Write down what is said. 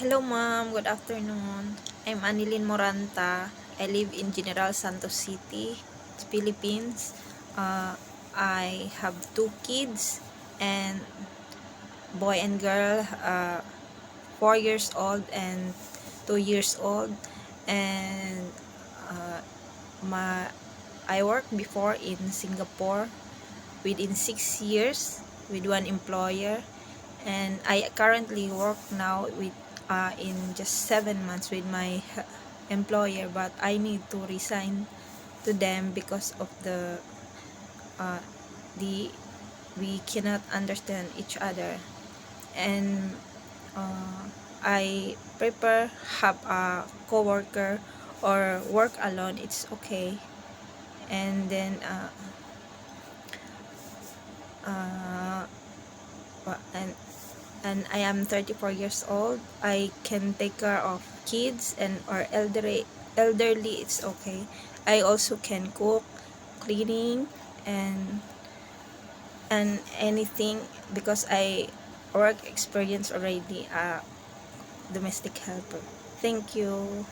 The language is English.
Hello ma'am, good afternoon. I'm Anilin Moranta. I live in General Santos City, Philippines. I have two kids and boy and girl, 4 years old and 2 years old. And uh, my I worked before in Singapore within 6 years with one employer, and I currently work now with in just 7 months with my employer, but I need to resign to them because of uh, the we cannot understand each other. And uh, I prefer have a coworker or work alone, it's okay. And then uh, and I am 34 years old. I can take care of kids and or elderly, it's okay. I also can cook, cleaning, and anything because I work experience already, domestic helper. Thank you.